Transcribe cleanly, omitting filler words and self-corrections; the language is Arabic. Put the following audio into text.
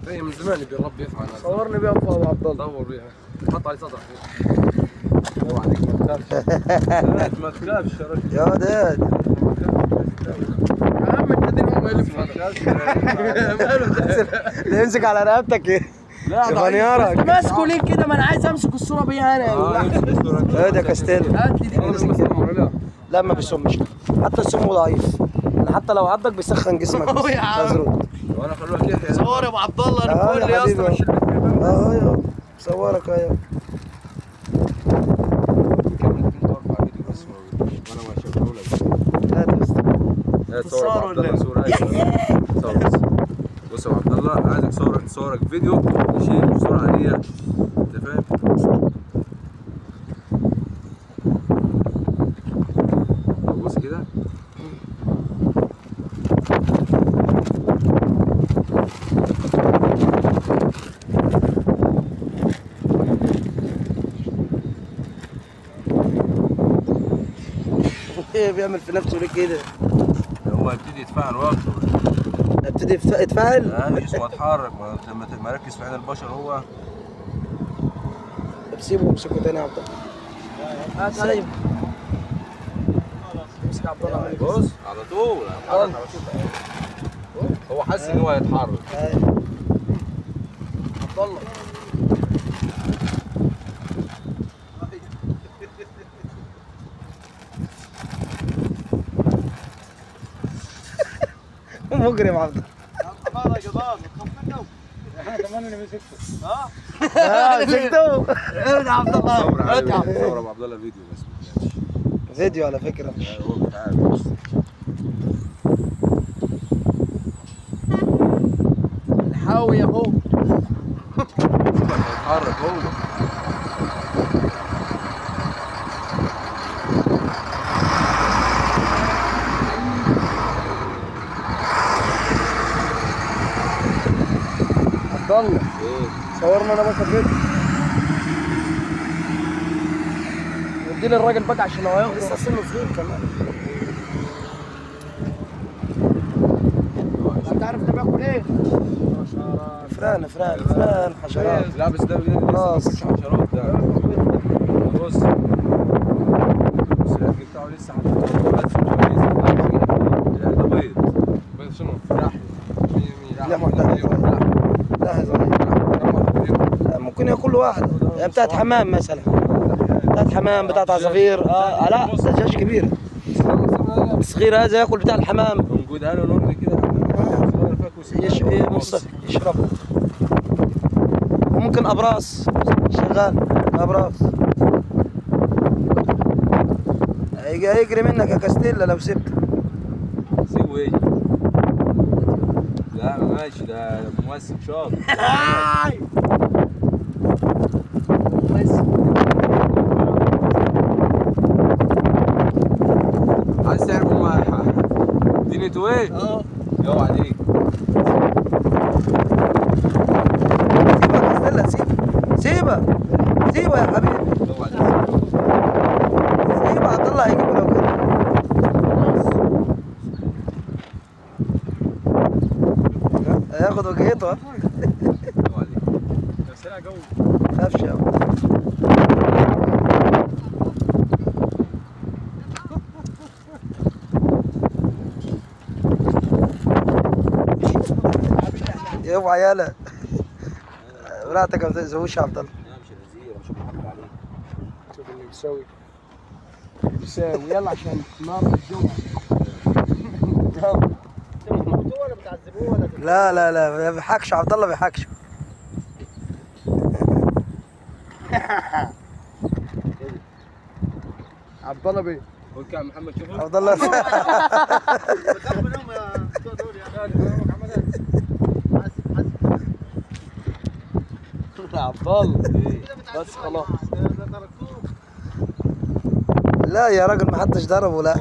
هي من زمان يبي الرب يفعل. صورني بيها ابو عبد الله. دور بيها حط علي صدرك. هو عليك ما تخافش. ما تخافش يا رجل. يا وداد يا عم انت دين هم يلف اللي يمسك على رقبتك لا غنيارك ماسكه ليه كده؟ ما انا عايز امسك الصوره بيها انا. هات يا كاستيل. هات لي دي. لا ما بيسمش، حتى سمه ضعيف، حتى لو عضك بيسخن جسمك بس. يا عم. تزرد وانا خلوك يحيى. صور يا ابو عبد الله. انا بقول لي يا اسطى مش ايوه صورك ايوه. صور عبد الله صورة. صور بص يا عبد الله، عايزك صورك فيديو شيء صورة عادية، انت فاهم؟ بص كده ايه بيعمل في نفسه ليه كده؟ هو يبتدي يتفاعل واكتر. ابتدي يتفاعل؟ جسمه اتحرك، لما مركز في عين البشر هو. طب سيبه وامسكه تاني يا عبد الله. سيب. امسك يا عبد الله. بص على طول هو حاسس ان هو هيتحرك. عبد الله مجرم عبد الله. حمار يا جبار تخاف منه. احنا كمان اللي مسكته. مسكته. ايه يا عبد الله؟ صور ابو عبد الله فيديو بس. فيديو على فكره. هو بيتعامل بس. الحاوي اهو. هيتحرك هو. عبد الله صورنا انا بس فيديو. ودي للراجل بقى عشان هو هياخد. لسه سنه صغير كمان. انت عارف ده بياكل ايه؟ فران حشرات. لابس ده خلاص. لسه حشرات ده. بص الاكل بتاعه لسه ده بيض شنو؟ لا ممكن ياكل واحد يعني بتاعت حمام مثلا، بتاعت حمام، بتاعت عصافير. لا دجاج كبير الصغير هذا ياكل بتاع الحمام. موجود انا ونورني كده يشرب. وممكن ابراس شغال ابراس. هيجري منك يا كاستيلا لو سبته. سيبه ايه؟ لا ماشي، ده ممثل شاطر. عايز تعرف دنيته ايه؟ اوعى عليك. سيبه يا حبيبي. سيبه عبد الله هيجيبه لو كده. هياخد وجهته. اوعى عليك. بس انا جو. خافش يا اوعى يالا. مراتك ما تأذوش يا عبد الله. لا مش الوزير، مش محمد عليه. شوف اللي بيساوي يلا عشان نار الجمعة. بتموتوه ولا بتعذبوه ولا لا ما بيحكش عبد الله، بيحكش. عبد الله بيه. قول كده محمد شوفه. عبد الله بخاف منهم يا دول يا عبد الله. بس خلاص. لا يا راجل ما حدش ضربه. لا